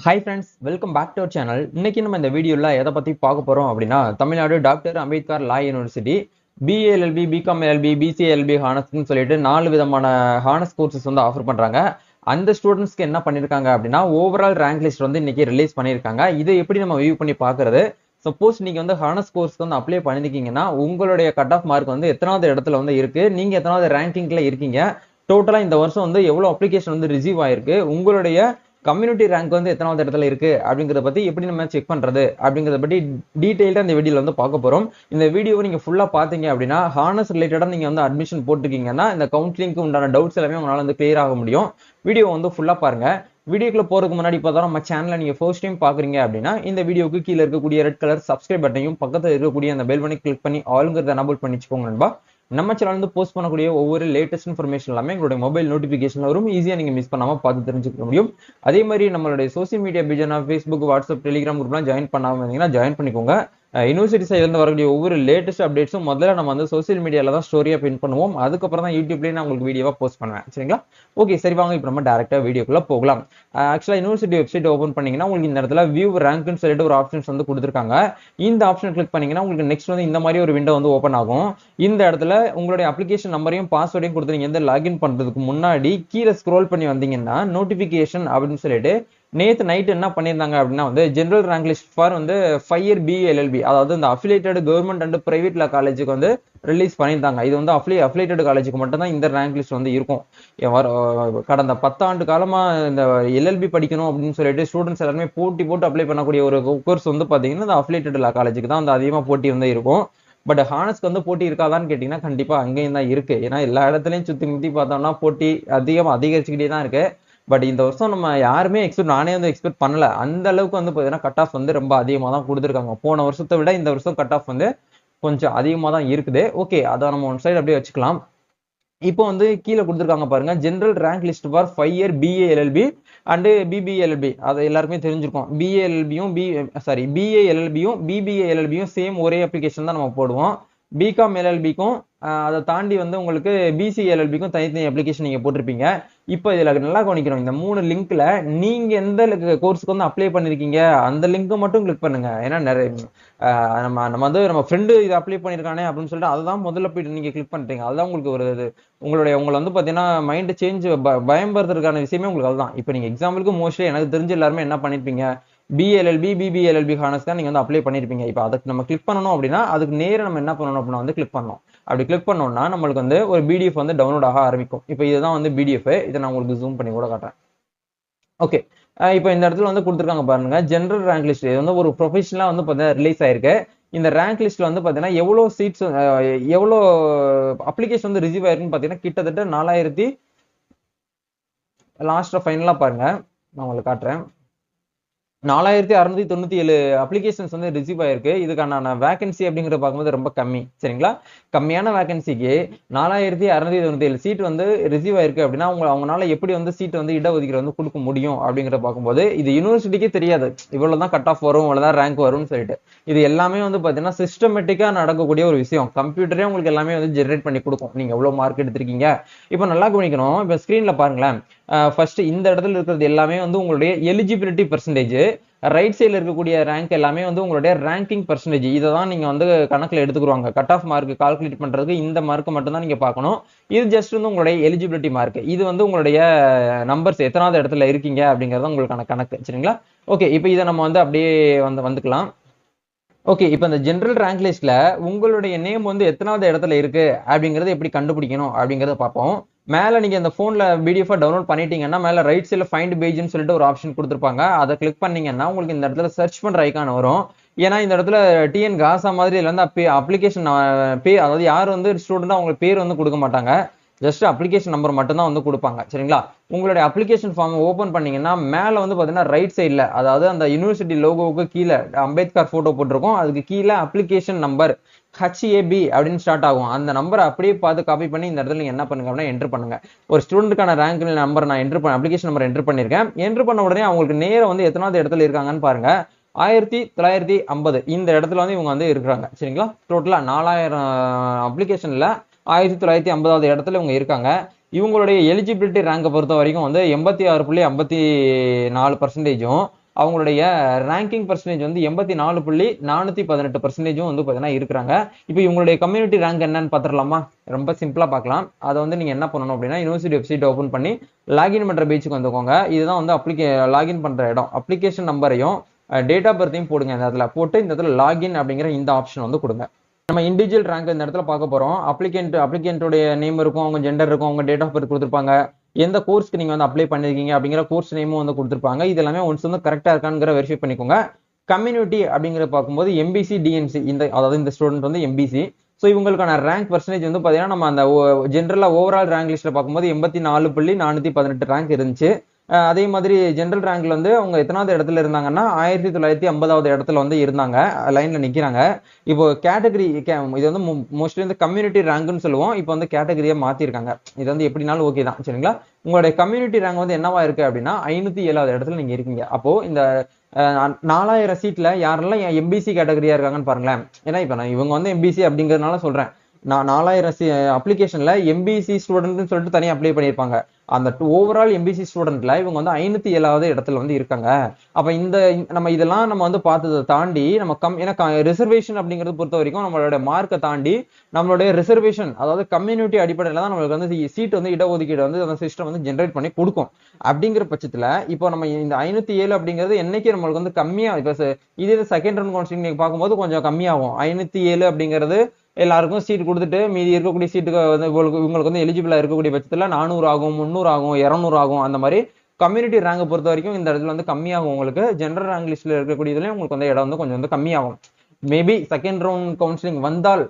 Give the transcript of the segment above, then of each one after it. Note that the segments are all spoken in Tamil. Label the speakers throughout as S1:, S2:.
S1: Hi friends, welcome back to our channel. இன்னைக்கு நம்ம இந்த வீடியோவில் எதை பற்றி பார்க்க போகிறோம் அப்படின்னா, Tamil Nadu doctor Ambedkar law university BALLB, BCom LB, BCLB ஹானர்ஸ்னு சொல்லிட்டு 4 விதமான ஹானர்ஸ் கோர்சஸ் வந்து ஆஃபர் பண்ணுறாங்க. அந்த ஸ்டூடெண்ட்ஸ்க்கு என்ன பண்ணியிருக்காங்க அப்படின்னா, ஓவரால் ரேங்க் லிஸ்ட் வந்து இன்னைக்கு ரிலீஸ் பண்ணியிருக்காங்க. இதை எப்படி நம்ம வியூ பண்ணி பார்க்கறது? சப்போஸ் நீங்கள் வந்து ஹானர்ஸ் கோர்ஸ்க்கு வந்து அப்ளை பண்ணியிருக்கீங்கன்னா, உங்களுடைய கட் ஆஃப் மார்க் வந்து எத்தனாவது இடத்துல வந்து இருக்கு, நீங்கள் எத்தனாவது ரேங்கிங்கில் இருக்கீங்க, டோட்டலாக இந்த வருஷம் வந்து எவ்வளோ அப்ளிகேஷன் வந்து ரிசீவ் ஆயிருக்கு, உங்களுடைய கம்யூனிட்டி ரேங்க் வந்து எத்தனாவது இடத்துல இருக்கு அப்படிங்கறத பத்தி எப்படி நம்ம செக் பண்றது அப்படிங்கறத பத்தி டீடைல்டா இந்த வீடியோல வந்து பார்க்க போறோம். இந்த வீடியோவை நீங்க ஃபுல்லா பாத்தீங்க அப்படின்னா, ஹானர்ஸ் ரிலேட்டடா நீங்க வந்து அட்மிஷன் போட்டுருக்கீங்கன்னா இந்த கவுன்சிலிங்க்கு உண்டான டவுட்ஸ் எல்லாமே உங்களால வந்து கிளியர் ஆக முடியும். வீடியோ வந்து ஃபுல்லா பாருங்க. வீடியோக்குள்ள போறதுக்கு முன்னாடி பார்த்தா நம்ம சேனலை நீங்க ஃபர்ஸ்ட் டைம் பாக்குறீங்க அப்படின்னா, இந்த வீடியோக்கு கீழே இருக்கக்கூடிய ரெட் கலர் சப்ஸ்கிரைப் பட்டனையும் பக்கத்துல இருக்கக்கூடிய அந்த பெல் பண்ணி கிளிக் பண்ணி ஆளுங்கிறத எனபிள் பண்ணி வச்சுக்கோங்க நண்பா. நம்ம சேனல் வந்து போஸ்ட் பண்ணக்கூடிய ஒவ்வொரு லேட்டஸ்ட் இன்ஃபர்மேஷன் எல்லாமே எங்களுடைய மொபைல் நோட்டிபிகேஷன் வரும். ஈஸியா நீங்க மிஸ் பண்ணாம பார்த்து தெரிஞ்சுக்க முடியும். அதே மாதிரி நம்மளுடைய சோசியல் மீடியா பேஜான ஃபேஸ்புக், வாட்ஸ்அப், டெலிகிராம் குரூப்லாம் ஜாயின் பண்ணாம இருந்தீங்கன்னா ஜாயின் பண்ணிக்கோங்க. யூனிவர்சிட்டி சைட்ல இருந்து வரக்கூடிய ஒவ்வொரு லேட்டஸ்ட் அப்டேட்ஸும் முதல்ல நம்ம வந்து சோசியல் மீடியால தான் ஸ்டோரியா பின் பண்ணுவோம். அதுக்கப்புறம் தான் யூடியூப்லயே நான் உங்களுக்கு வீடியோவா போஸ்ட் பண்ணுவேன். சரிங்களா? ஓகே, சரி வாங்க இப்போ நம்ம டேரக்டா வீடியோக்குள்ள போகலாம். ஆக்சுவலா யூனிவர்சிட்டி வெப்சைட் ஓபன் பண்ணீங்கன்னா உங்களுக்கு இந்த இடத்துல வியூ ரேங்க்னு சொல்லிட்டு ஒரு ஆப்ஷன்ஸ் வந்து கொடுத்துருக்காங்க. இந்த ஆப்ஷன் கிளிக் பண்ணீங்கன்னா உங்களுக்கு நெக்ஸ்ட் வந்து இந்த மாதிரி ஒரு விண்டோ வந்து ஓப்பன் ஆகும். இந்த இடத்துல உங்களுடைய அப்ளிகேஷன் நம்பரையும் பாஸ்வேர்டையும் கொடுத்து நீங்க வந்து லாகின் பண்றதுக்கு முன்னாடி கீழே ஸ்க்ரோல் பண்ணி வந்தீங்கன்னா நோட்டிபிகேஷன் அப்படின்னு சொல்லிட்டு நேத்து நைட் என்ன பண்ணியிருந்தாங்க அப்படின்னா வந்து ஜெனரல் ரேங்க் லிஸ்ட் ஃபார் வந்து 5 இயர் பிஎல்எல்பி, அதாவது இந்த அஃபிலியேட்டட் கவர்மெண்ட் அண்ட் பிரைவேட் காலேஜுக்கு வந்து ரிலீஸ் பண்ணியிருந்தாங்க. இது வந்து அஃபிலியேட்டட் காலேஜுக்கு மட்டும் தான் இந்த ரேங்க் லிஸ்ட் வந்து இருக்கும். கடந்த 10 ஆண்டு காலமா இந்த எல்எல்பி படிக்கணும் அப்படின்னு சொல்லிட்டு ஸ்டூடெண்ட்ஸ் எல்லாருமே போட்டி போட்டு அப்ளை பண்ணக்கூடிய ஒரு கோர்ஸ் வந்து பாத்தீங்கன்னா இந்த அஃபிலியேட்டட் காலேஜுக்கு தான் வந்து அதிகமா போட்டி வந்து இருக்கும். பட் ஹானர்ஸ்க்கு வந்து போட்டி இருக்காதான்னு கேட்டீங்கன்னா கண்டிப்பா அங்கேயும் தான் இருக்கு. ஏன்னா எல்லா இடத்துலயும் சுத்தி முத்தி பார்த்தோம்னா போட்டி அதிகரிச்சுக்கிட்டே தான் இருக்கு. பட் இந்த வருஷம் நம்ம யாருமே நானே வந்து எக்ஸ்பெக்ட் பண்ணல. அந்த அளவுக்கு வந்து பாத்தீங்கன்னா கட் ஆஃப் வந்து ரொம்ப அதிகமா தான் கொடுத்துருக்காங்க. போன வருஷத்தை விட இந்த வருஷம் கட் ஆஃப் வந்து கொஞ்சம் அதிகமா தான் இருக்குது. ஓகே, அதை நம்ம ஒன் சைடு அப்படியே வச்சுக்கலாம். இப்போ வந்து கீழே கொடுத்துருக்காங்க பாருங்க, general rank list for 5 year BA LLB and BBLLB. அது எல்லாருக்குமே தெரிஞ்சிருக்கும். பிஏஎல்எல்பியும் பிபிஏஎல்எல்பியும் சேம் ஒரே அப்ளிகேஷன் தான் நம்ம போடுவோம். பிகாம் எல்எல்பிக்கும் அதை தாண்டி வந்து உங்களுக்கு பிசிஎல்எல்பிக்கும் தனித்தனி அப்ளிகேஷன் நீங்க போட்டிருப்பீங்க. இப்போ இதுல நல்லா கவனிக்கணும், இந்த 3 லிங்க்ல நீங்க எந்த கோர்ஸுக்கு வந்து அப்ளை பண்ணிருக்கீங்க அந்த லிங்க் மட்டும் கிளிக் பண்ணுங்க. ஏன்னா நிறைய நம்ம வந்து நம்ம ஃப்ரெண்டு இதை அப்ளை பண்ணிருக்கானே அப்படின்னு சொல்லிட்டு அதுதான் முதல்ல போயிட்டு நீங்க கிளிக் பண்றீங்க. அதுதான் உங்களுக்கு ஒரு உங்களை வந்து பாத்தீங்கன்னா மைண்ட் சேஞ்ச் பயன்படுத்துறதுக்கான விஷயமே உங்களுக்கு அதுதான். இப்போ நீங்க எக்ஸாம்பிளுக்கு மோஸ்ட்லி எனக்கு தெரிஞ்ச எல்லாருமே என்ன பண்ணிருப்பீங்க, பிஎல்எல்பி பிபிஎல்எல்பி ஹானர்ஸ் தான் நீங்க வந்து அப்ளை பண்ணிருப்பீங்க. இப்போ அதுக்கு நம்ம கிளிக் பண்ணணும் அப்படின்னா அதுக்கு நேரம் நம்ம என்ன பண்ணணும் அப்படின்னா வந்து கிளிக் பண்ணணும். அப்படி கிளிக் பண்ணோம்னா நம்மளுக்கு வந்து ஒரு பிடிஎஃப் வந்து டவுன்லோட் ஆக ஆரம்பிக்கும். இப்போ இதுதான் வந்து பிடிஎஃப். இதை நான் உங்களுக்கு ஜூம் பண்ணி கூட காட்டுறேன். ஓகே, இப்போ இந்த இடத்துல வந்து கொடுத்துருக்காங்க பாருங்க, ஜெனரல் ரேங்க் லிஸ்ட். இது வந்து ஒரு ப்ரொஃபஷனலா வந்து பார்த்தீங்கன்னா ரிலீஸ் ஆயிருக்கு. இந்த ரேங்க் லிஸ்ட்ல வந்து பாத்தீங்கன்னா எவ்வளவு சீட்ஸ், எவ்வளவு அப்ளிகேஷன் வந்து ரிசீவ் ஆயிருக்குன்னு பாத்தீங்கன்னா கிட்டத்தட்ட 4000 லாஸ்ட்ல ஃபைனலா பாருங்க, நான் உங்களுக்கு காட்டுறேன். 4697 அப்ளிகேஷன்ஸ் வந்து ரிசீவ் ஆயிருக்கு. இதுக்கான வேகன்சி அப்படிங்கறத பார்க்கும்போது ரொம்ப கம்மி. சரிங்களா? கம்மியான வேகன்சிக்கு 4697 சீட் வந்து ரிசீவ் ஆயிருக்கு அப்படின்னா அவங்களால எப்படி வந்து சீட் வந்து இடஒதுக்கீடு வந்து கொடுக்க முடியும் அப்படிங்கறத பார்க்கும்போது இது யூனிவர்சிட்டிக்கே தெரியாது இவ்வளவுதான் கட் ஆஃப் வரும், இவ்வளவுதான் ரேங்க் வரும்னு சொல்லிட்டு. இது எல்லாமே வந்து பாத்தீங்கன்னா சிஸ்டமேட்டிக்கா நடக்கக்கூடிய ஒரு விஷயம். கம்ப்யூட்டரே உங்களுக்கு எல்லாமே வந்து ஜெனரேட் பண்ணி கொடுக்கும் நீங்க எவ்வளவு மார்க் எடுத்திருக்கீங்க. இப்போ நல்லா கவனிக்கணும். இப்போ ஸ்கிரீன்ல பாருங்களேன், ஃபர்ஸ்ட் இந்த இடத்துல இருக்கிறது எல்லாமே வந்து உங்களுடைய எலிஜிபிலிட்டி பெர்சன்டேஜ். ரைட் சைடில் இருக்கக்கூடிய ரேங்க் எல்லாமே வந்து உங்களுடைய ரேங்கிங் பெர்சன்டேஜ். இதை தான் நீங்க வந்து கணக்கில் எடுத்துக்குவாங்க. கட் ஆஃப் மார்க் கால்குலேட் பண்றதுக்கு இந்த மார்க் மட்டும் தான் நீங்க பார்க்கணும். இது ஜஸ்ட் வந்து உங்களுடைய எலிஜிபிலிட்டி மார்க். இது வந்து உங்களுடைய நம்பர்ஸ் எத்தனாவது இடத்துல இருக்கீங்க அப்படிங்கறது உங்களுக்கான கணக்கு. சரிங்களா? ஓகே, இப்போ இதை நம்ம வந்து அப்படியே வந்துக்கலாம். ஓகே, இப்போ இந்த ஜெனரல் ரேங்க் லிஸ்ட்ல உங்களுடைய நேம் வந்து எத்தனாவது இடத்துல இருக்கு அப்படிங்கறத எப்படி கண்டுபிடிக்கணும் அப்படிங்கறத பார்ப்போம். மேல நீங்க இந்த போன்ல பிடிஎஃப் டவுன்லோட் பண்ணிட்டீங்கன்னா மேல ரைட் சைடுல ஃபைண்ட் பேஜ்னு சொல்லிட்டு ஒரு ஆப்ஷன் கொடுத்துருப்பாங்க. அதை கிளிக் பண்ணீங்கன்னா உங்களுக்கு இந்த இடத்துல சர்ச் பண்ற ஐக்கான் வரும். ஏன்னா இந்த இடத்துல டிஎன் காசா மாதிரி இல்ல வந்து அப்ளிகேஷன் அதாவது யார் வந்து ஸ்டூடெண்ட் அவங்க பேர் வந்து கொடுக்க மாட்டாங்க. ஜஸ்ட் அப்ளிகேஷன் நம்பர் மட்டும் தான் வந்து கொடுப்பாங்க. சரிங்களா? உங்களுடைய அப்ளிகேஷன் ஃபார்ம் ஓபன் பண்ணீங்கன்னா மேல வந்து பாத்தீங்கன்னா ரைட் சைட்ல, அதாவது அந்த யூனிவர்சிட்டி லோகோவுக்கு கீழே அம்பேத்கர் போட்டோ போட்டிருக்கும். அதுக்கு கீழே அப்ளிகேஷன் நம்பர் HAB அப்படின்னு ஸ்டார்ட் ஆகும். அந்த நம்பரை அப்படியே பார்த்து காப்பி பண்ணி இந்த இடத்துல நீங்க என்ன பண்ணுங்க அப்படின்னா என்டர் பண்ணுங்க. ஒரு ஸ்டூடெண்ட்டுக்கான ரேங்க் நம்பர் நான் அப்ளிகேஷன் நம்பர் என்டர் பண்ணிருக்கேன். என்டர் பண்ண உடனே அவங்களுக்கு நேரம் வந்து எத்தனாவது இடத்துல இருக்காங்கன்னு பாருங்க. 1950 இந்த இடத்துல வந்து இவங்க வந்து இருக்கிறாங்க. சரிங்களா? டோட்டலா 4000 அப்ளிகேஷன்ல 1950வது இடத்துல இவங்க இருக்காங்க. இவங்களுடைய எலிஜிபிலிட்டி ரேங்கை பொறுத்த வரைக்கும் வந்து 86.54%. அவங்களுடைய ரேங்கிங் பர்சன்டேஜ் வந்து 84.418% வந்து பார்த்தீங்கன்னா இருக்கிறாங்க. இப்போ இவங்களுடைய கம்யூனிட்டி ரேங்க் என்னன்னு பார்த்துடலாமா? ரொம்ப சிம்பிளா பார்க்கலாம். அதை வந்து நீங்க என்ன பண்ணணும் அப்படின்னா, யூனிவர்சிட்டி வெப்சைட் ஓபன் பண்ணி லாகின் பண்ற பேஜுக்கு வந்துக்கோங்க. இதுதான் வந்து லாகின் பண்ற இடம். அப்ளிகேஷன் நம்பரையும் டேட் ஆஃப் பர்த்தையும் போடுங்க. இந்த இடத்துல போட்டு இந்த இடத்துல லாகின் அப்படிங்கிற இந்த ஆப்ஷன் வந்து கொடுங்க. நம்ம இண்டிவிஜுவல் ரேங்க் இந்த இடத்துல பார்க்க போறோம். அப்ளிகேண்டோடைய நேம் இருக்கும், அவங்க ஜெண்டர் இருக்கும், அவங்க டேட் ஆஃப் பர்த் கொடுத்துருப்பாங்க, எந்த கோர்ஸ்க்கு நீங்க வந்து அப்ளை பண்ணிருக்கீங்க அப்படிங்கிற கோர்ஸ் நேமும் வந்து கொடுத்துருப்பாங்க. இது எல்லாமே ஒன்ஸ் வந்து கரெக்டா இருக்காங்கிற வெரிஃபை பண்ணிக்கோங்க. கம்யூனிட்டி அப்படிங்கிற பார்க்கும்போது எம்பிசி டிஎன்சி அதாவது இந்த ஸ்டூடெண்ட் வந்து எம்பிசி. ஸோ இவங்களுக்கான ரேங்க் பர்சன்டேஜ் வந்து பார்த்தீங்கன்னா நம்ம அந்த ஜென்ரலா ஓவரால் ரேங்க் லிஸ்ட்ல பார்க்கும்போது 84.418 ரேங்க் இருந்துச்சு. அதே மாதிரி ஜென்ரல் ரேங்க்ல வந்து அவங்க எத்தனாவது இடத்துல இருந்தாங்கன்னா 1950வது இடத்துல வந்து இருந்தாங்க, லைன்ல நிக்கிறாங்க. இப்போ கேட்டகரி இது வந்து மோஸ்ட்லி வந்து கம்யூனிட்டி ரேங்க்னு சொல்லுவோம். இப்போ வந்து கேட்டகரியா மாத்திருக்காங்க. இது வந்து எப்படினாலும் ஓகே தான், சரிங்களா? உங்களுடைய கம்யூனிட்டி ரேங்க் வந்து என்னவா இருக்கு அப்படின்னா 507வது இடத்துல நீங்க இருக்கீங்க. அப்போ இந்த 4000 சீட்ல யாரெல்லாம் எம்பிசி கேட்டகரியா இருக்காங்கன்னு பாருங்களேன். ஏன்னா இப்ப நான் இவங்க வந்து எம்பிசி அப்படிங்கறதுனால சொல்றேன். நான் 4000 அப்ளிகேஷன்ல எம்பிசி ஸ்டூடெண்ட்னு சொல்லிட்டு தனியாக அப்ளை பண்ணியிருப்பாங்க. அந்த ஓவரால் எம்பிசி ஸ்டூடெண்ட்ல இவங்க வந்து 507வது இடத்துல வந்து இருக்காங்க. அப்ப நம்ம இதெல்லாம் நம்ம வந்து பார்த்ததை தாண்டி நம்ம ஏன்னா ரிசர்வேஷன் அப்படிங்கிறது பொறுத்த வரைக்கும் நம்மளோட மார்க்கை தாண்டி நம்மளுடைய ரிசர்வேஷன், அதாவது கம்யூனிட்டி அடிப்படையில தான் நம்மளுக்கு வந்து சீட் வந்து இடஒதுக்கீடு வந்து அந்த சிஸ்டம் வந்து ஜென்ரேட் பண்ணி கொடுக்கும். அப்படிங்கிற பட்சத்துல இப்போ நம்ம இந்த 507 அப்படிங்கிறது என்னைக்கு நம்மளுக்கு வந்து கம்மியா, இப்போ இதே செகண்ட் ரவுண்ட் கவுன்சிலிங் நீங்க பார்க்கும்போது கொஞ்சம் கம்மியாகும். 507 அப்படிங்கிறது எல்லாருக்கும் சீட் கொடுத்துட்டு மீதி இருக்கக்கூடிய சீட்டுக்கு வந்து இவங்களுக்கு வந்து எலிஜிபிளா இருக்கக்கூடிய பட்சத்துல 400 ஆகும், 300 ஆகும், 200 ஆகும். அந்த மாதிரி கம்யூனிட்டி ரேங்கை பொறுத்த வரைக்கும் இந்த இடத்துல வந்து கம்மியாகும். உங்களுக்கு ஜெனரல் ரேங்க் லிஸ்ட்ல இருக்கக்கூடியதுலயும் உங்களுக்கு வந்து இடம் வந்து கொஞ்சம் வந்து கம்மியாகும். மேபி செகண்ட் ரவுண்ட் கவுன்சிலிங் வந்தால்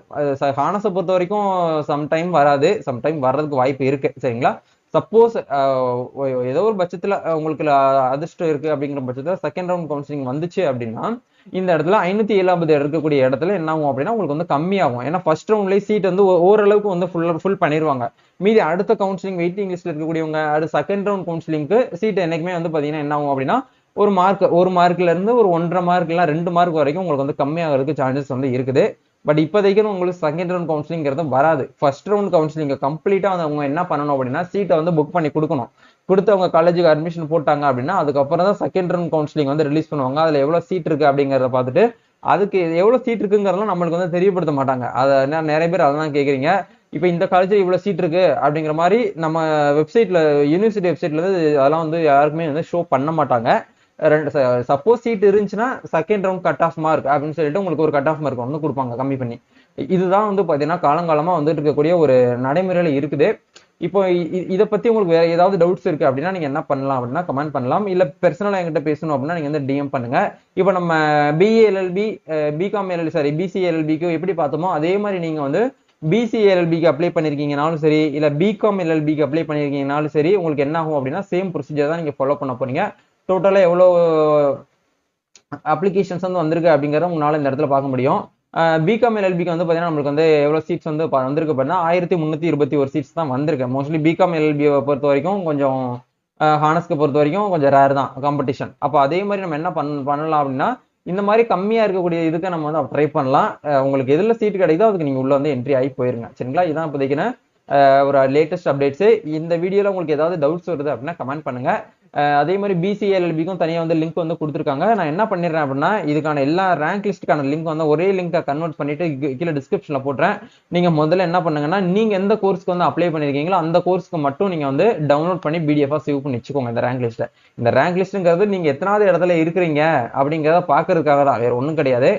S1: ஹானஸை பொறுத்த வரைக்கும் சம்டைம் வராது, சம்டைம் வர்றதுக்கு வாய்ப்பு இருக்கு, சரிங்களா? சப்போஸ் ஏதோ ஒரு பட்சத்துல உங்களுக்கு அதிர்ஷ்டம் இருக்கு அப்படிங்கிற பட்சத்துல செகண்ட் ரவுண்ட் கவுன்சிலிங் வந்துச்சு அப்படின்னா இந்த இடத்துல 507வது இருக்கக்கூடிய இடத்துல என்ன ஆகும் அப்படின்னா உங்களுக்கு வந்து கம்மியாகும். ஏன்னா ஃபர்ஸ்ட் ரவுண்ட்லேயே சீட் வந்து ஓரளவுக்கு வந்து ஃபுல் பண்ணிடுவாங்க. மீதி அடுத்த கவுன்சிலிங் வெயிட்டிங் லிஸ்ட்ல இருக்கக்கூடியவங்க அடுத்த செகண்ட் ரவுண்ட் கவுன்சிலிங்க்கு சீட் என்னைக்குமே வந்து பாத்தீங்கன்னா என்ன ஆகும் அப்படின்னா ஒரு மார்க்ல இருந்து ஒரு 1.5 மார்க் இல்ல 2 மார்க் வரைக்கும் உங்களுக்கு வந்து கம்மியாகிறதுக்கு சான்சஸ் வந்து இருக்குது. பட் இப்போதைக்கு உங்களுக்கு செகண்ட் ரவுண்ட் கவுன்சிலிங்கிறது வராது. ஃபர்ஸ்ட் ரவுண்ட் கவுன்சிலிங் கம்ப்ளீட்டா அவங்க என்ன பண்ணணும் அப்படின்னா சீட்டை வந்து புக் பண்ணி கொடுக்கணும். கொடுத்து அவங்க காலேஜுக்கு அட்மிஷன் போட்டாங்க அப்படின்னா அதுக்கப்புறம் தான் செகண்ட் ரவுண்ட் கவுன்சிலிங் வந்து ரிலீஸ் பண்ணுவாங்க. அதுல எவ்வளவு சீட் இருக்கு அப்படிங்கிறத பார்த்துட்டு அதுக்கு எவ்வளவு சீட் இருக்குங்கிறதெல்லாம் நம்மளுக்கு வந்து தெரியப்படுத்த மாட்டாங்க. அதை நிறைய பேர் அதான் கேட்குறீங்க. இப்போ இந்த காலேஜ்ல இவ்வளவு சீட் இருக்கு அப்படிங்கிற மாதிரி நம்ம வெப்சைட்ல யூனிவர்சிட்டி வெப்சைட்ல இருந்து அதெல்லாம் வந்து யாருக்குமே வந்து ஷோ பண்ண மாட்டாங்க. சப்போஸ் சீட் இருந்துச்சுன்னா second round cut off mark அப்படின்னு சொல்லிட்டு உங்களுக்கு ஒரு கட் ஆஃப் மார்க் வந்து கொடுப்பாங்க கம்மி பண்ணி. இதுதான் வந்து பாத்தீங்கன்னா காலங்காலமா வந்துட்டு இருக்கக்கூடிய ஒரு நடைமுறையில இருக்குது. இப்போ இதை பத்தி உங்களுக்கு வேற ஏதாவது டவுட்ஸ் இருக்கு அப்படின்னா நீங்க என்ன பண்ணலாம் அப்படின்னா கமெண்ட் பண்ணலாம். இல்ல பெர்சனலா என்கிட்ட பேசணும் அப்படின்னா நீங்க வந்து டிஎம் பண்ணுங்க. இப்போ நம்ம பிஏஎல்எல்பி பிகாம் எல்எல்பி சாரி பிசிஎல்எல்பிக்கு எப்படி பார்த்தோமோ அதே மாதிரி நீங்க வந்து பிசிஎல்எல்பிக்கு அப்ளை பண்ணிருக்கீங்கனாலும் சரி இல்ல பிகாம் எல்எல்பிக்கு அப்ளை பண்ணிருக்கீங்கனாலும் சரி உங்களுக்கு என்ன ஆகும் அப்படின்னா சேம் ப்ரொசீஜர் தான் நீங்க ஃபாலோ பண்ண போறீங்க. டோட்டலா எவ்வளவு அப்ளிகேஷன்ஸ் வந்து வந்திருக்கு அப்படிங்கறத உங்களால இந்த இடத்துல பார்க்க முடியும். பிகாம் எல்எல்பிக்கு வந்து பாத்தீங்கன்னா நம்மளுக்கு வந்து எவ்வளவு சீட்ஸ் வந்து வந்திருக்கு அப்படின்னா 1321 சீட்ஸ் தான் வந்திருக்கு. மோஸ்ட்லி பிகாம் எல்எல்பியை பொறுத்த வரைக்கும் கொஞ்சம் ஹானஸ்க்கு பொறுத்த வரைக்கும் கொஞ்சம் ரேர் தான் காம்படிஷன். அப்போ அதே மாதிரி நம்ம என்ன பண்ணலாம் அப்படின்னா இந்த மாதிரி கம்மியா இருக்கக்கூடிய இதுக்கு நம்ம வந்து ட்ரை பண்ணலாம். உங்களுக்கு எதுல சீட் கிடைக்குதோ அதுக்கு நீங்க உள்ள வந்து என்ட்ரி ஆகி போயிருங்க, சரிங்களா? இதான் இப்போதைக்கு ஒரு லேட்டஸ்ட் அப்டேட்ஸ். இந்த வீடியோல உங்களுக்கு ஏதாவது டவுட்ஸ் வருது அப்படின்னா கமெண்ட் பண்ணுங்க. அதே மாதிரி பிசிஎல்எல்பிக்கும் தனியாக வந்து லிங்க் வந்து கொடுத்துருக்காங்க. நான் என்ன பண்ணிடுறேன் அப்படின்னா இதுக்கான எல்லா ரேங்க் லிஸ்ட்டுக்கான லிங்க் வந்து ஒரே லிங்கை கன்வெர்ட் பண்ணிட்டு கீழே டிஸ்கிரிப்ஷன்ல போட்டுறேன். நீங்க முதல்ல என்ன பண்ணுங்கன்னா நீங்க எந்த கோர்ஸ்க்கு வந்து அப்ளை பண்ணிருக்கீங்களோ அந்த கோர்ஸ்க்கு மட்டும் நீங்க வந்து டவுன்லோட் பண்ணி பிடிஎஃபா சேவ் பண்ணி வச்சுக்கோங்க. இந்த ரேங்க் லிஸ்ட்டை இந்த ரேங்க் லிஸ்ட்ங்கிறது நீங்க எத்தனாவது இடத்துல இருக்கிறீங்க அப்படிங்கிறத பாக்குறதுக்காக தான், வேற ஒன்றும் கிடையாது.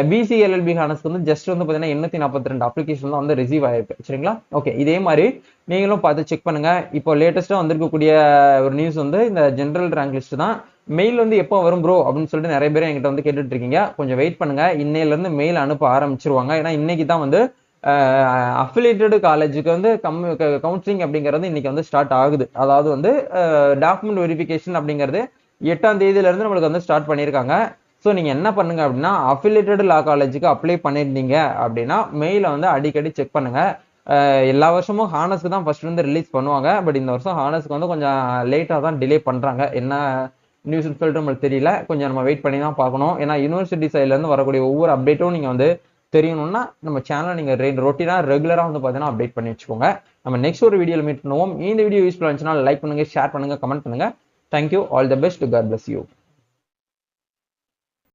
S1: பிசிஎல்எல்பி ஹானஸ்க்கு வந்து ஜஸ்ட் வந்து பாத்தீங்கன்னா 842 அப்ளிகேஷன் தான் வந்து ரிசீவ் ஆயிருக்கு, சரிங்களா? ஓகே, இதே மாதிரி நீங்களும் பார்த்து செக் பண்ணுங்க. இப்போ லேட்டஸ்டா வந்திருக்கக்கூடிய ஒரு நியூஸ் வந்து இந்த ஜெனரல் ரேங்க் லிஸ்ட் தான். மெயில் வந்து எப்போ வரும் ப்ரோ அப்படின்னு சொல்லிட்டு நிறைய பேர் என்கிட்ட வந்து கேட்டுட்டு இருக்கீங்க. கொஞ்சம் வெயிட் பண்ணுங்க, இன்னையில இருந்து மெயில் அனுப்ப ஆரம்பிச்சிருவாங்க. ஏன்னா இன்னைக்கு தான் வந்து அஃபிலியேட்டட் காலேஜுக்கு வந்து கவுன்சிலிங் அப்படிங்கிறது இன்னைக்கு வந்து ஸ்டார்ட் ஆகுது. அதாவது வந்து டாக்குமெண்ட் வெரிஃபிகேஷன் அப்படிங்கிறது 8ஆம் தேதியில இருந்து நம்மளுக்கு வந்து ஸ்டார்ட் பண்ணியிருக்காங்க. ஸோ நீங்கள் என்ன பண்ணுங்க அப்படின்னா அஃபிலியேட்டட் லா காலேஜுக்கு அப்ளை பண்ணியிருந்தீங்க அப்படின்னா மெயிலை வந்து அடிக்கடி செக் பண்ணுங்க. எல்லா வருஷமும் ஹானஸ்க்கு தான் ஃபர்ஸ்ட் வந்து ரிலீஸ் பண்ணுவாங்க. பட் இந்த வருஷம் ஹானஸ்க்கு வந்து கொஞ்சம் லேட்டாக தான் டிலே பண்ணுறாங்க. என்ன நியூஸ்னு சொல்லிட்டு நம்மளுக்கு தெரியல. கொஞ்சம் நம்ம வெயிட் பண்ணி தான் பார்க்கணும். ஏன்னா யூனிவர்சிட்டி சைட்லேருந்து வரக்கூடிய ஒவ்வொரு அப்டேட்டும் நீங்கள் வந்து தெரியணும்னா நம்ம சேனலை நீங்கள் ரொட்டீனாக ரெகுலராக வந்து பார்த்தீங்கன்னா அப்டேட் பண்ணி வச்சுக்கோங்க. நம்ம நெக்ஸ்ட் ஒரு வீடியோவில் மீட் பண்ணுவோம். இந்த வீடியோ யூஸ்ஃபுல்லாக இருந்துச்சுன்னா லைக் பண்ணுங்க, ஷேர் பண்ணுங்க, கமெண்ட் பண்ணுங்க. Thank you. All the best. God bless you.